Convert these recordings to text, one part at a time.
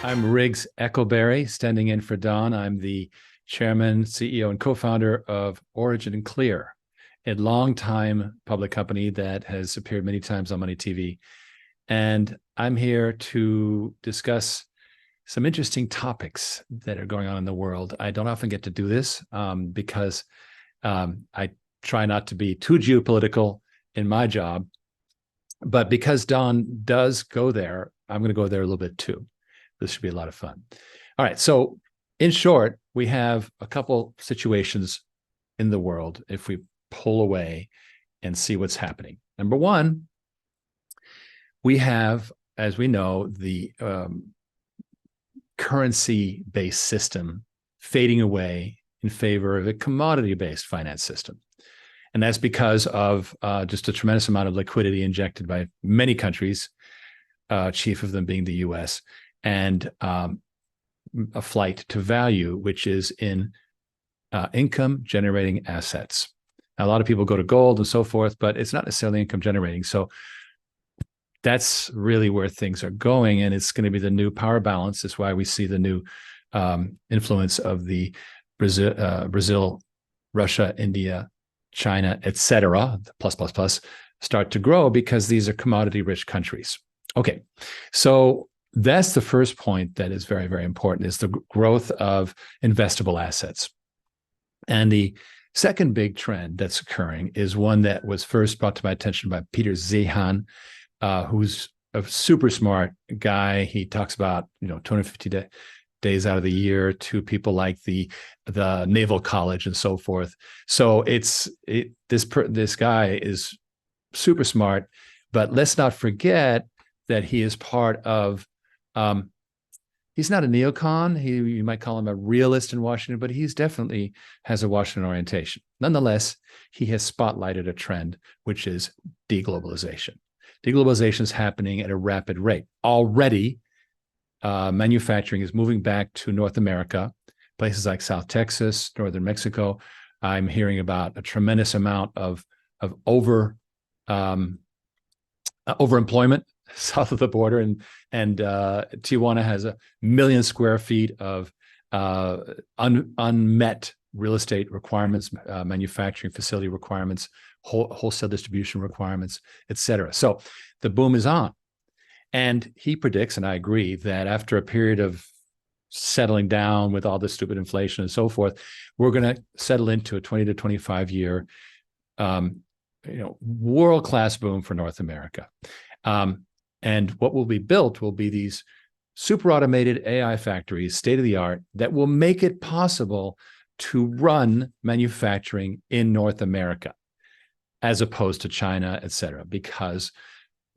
I'm Riggs Eckelberry, standing in for Don. I'm the chairman, CEO, and co-founder of Origin and Clear, a long-time public company that has appeared many times on MoneyTV. And I'm here to discuss some interesting topics that are going on in the world. I don't often get to do this because I try not to be too geopolitical in my job. But because Don does go there, I'm going to go there a little bit too. This should be a lot of fun. All right. So in short, we have a couple situations in the world if we pull away and see what's happening. Number one, we have, as we know, the currency-based system fading away in favor of a commodity-based finance system. And that's because of just a tremendous amount of liquidity injected by many countries, chief of them being the US, and a flight to value, which is in income generating assets. Now, a lot of people go to gold and so forth, but it's not necessarily income generating. So that's really where things are going. And it's going to be the new power balance. That's why we see the new influence of the Brazil, Russia, India, China, et cetera, plus, start to grow because these are commodity rich countries. Okay. So that's the first point that is very, very important, is the growth of investable assets. And the second big trend that's occurring is one that was first brought to my attention by Peter Zeihan, who's a super smart guy. He talks about 250 days out of the year to people like the Naval College and so forth. So this guy is super smart, but let's not forget that he is part of. He's not a neocon. You might call him a realist in Washington, but he's definitely has a Washington orientation. Nonetheless, he has spotlighted a trend, which is deglobalization. Deglobalization is happening at a rapid rate. Already, manufacturing is moving back to North America, places like South Texas, northern Mexico. I'm hearing about a tremendous amount of overemployment south of the border, and Tijuana has 1 million square feet of unmet real estate requirements, manufacturing facility requirements, wholesale distribution requirements, et cetera. So the boom is on. And he predicts, and I agree, that after a period of settling down with all this stupid inflation and so forth, we're going to settle into a 20 to 25 year world-class boom for North America. And what will be built will be these super automated AI factories, state of the art, that will make it possible to run manufacturing in North America, as opposed to China, et cetera, because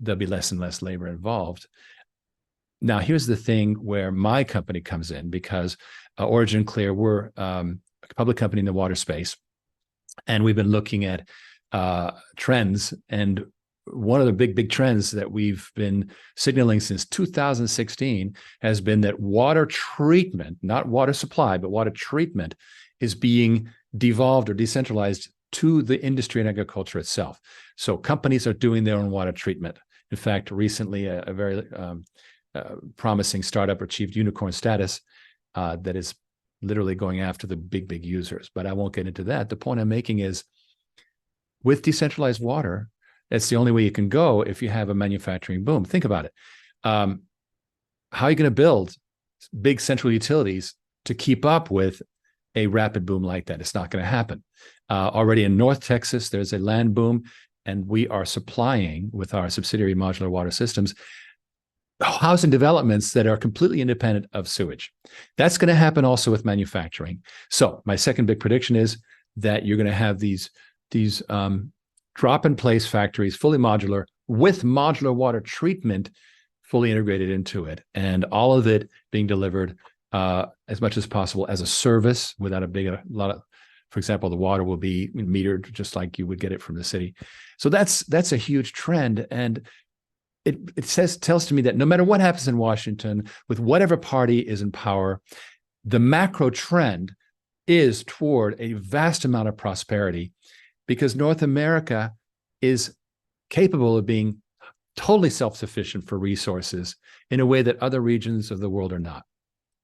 there'll be less and less labor involved. Now, here's the thing where my company comes in, because Origin Clear, we're a public company in the water space, and we've been looking at trends. And one of the big trends that we've been signaling since 2016 has been that water treatment, not water supply, but water treatment, is being devolved or decentralized to the industry and agriculture itself. So companies are doing their own water treatment. In fact, recently, a very promising startup achieved unicorn status that is literally going after the big users. But I won't get into that. The point I'm making is, with decentralized water, that's the only way you can go if you have a manufacturing boom. Think about it. How are you going to build big central utilities to keep up with a rapid boom like that? It's not going to happen. Already in North Texas, there's a land boom, and we are supplying, with our subsidiary Modular Water Systems, housing developments that are completely independent of sewage. That's going to happen also with manufacturing. So my second big prediction is that you're going to have these drop-in-place factories, fully modular, with modular water treatment fully integrated into it, and all of it being delivered as much as possible as a service without a lot of, for example, the water will be metered just like you would get it from the city. So that's a huge trend, and it tells to me that no matter what happens in Washington, with whatever party is in power, the macro trend is toward a vast amount of prosperity, because North America is capable of being totally self-sufficient for resources in a way that other regions of the world are not.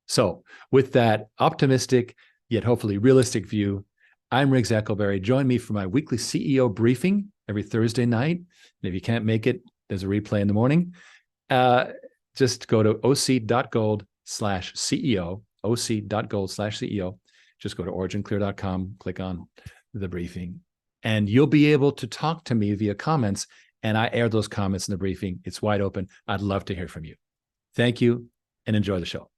So with that optimistic, yet hopefully realistic view, I'm Riggs Eckelberry. Join me for my weekly CEO briefing every Thursday night. And if you can't make it, there's a replay in the morning. Just go to oc.gold/CEO, oc.gold/CEO. Just go to originclear.com, click on the briefing, and you'll be able to talk to me via comments. And I air those comments in the briefing. It's wide open. I'd love to hear from you. Thank you and enjoy the show.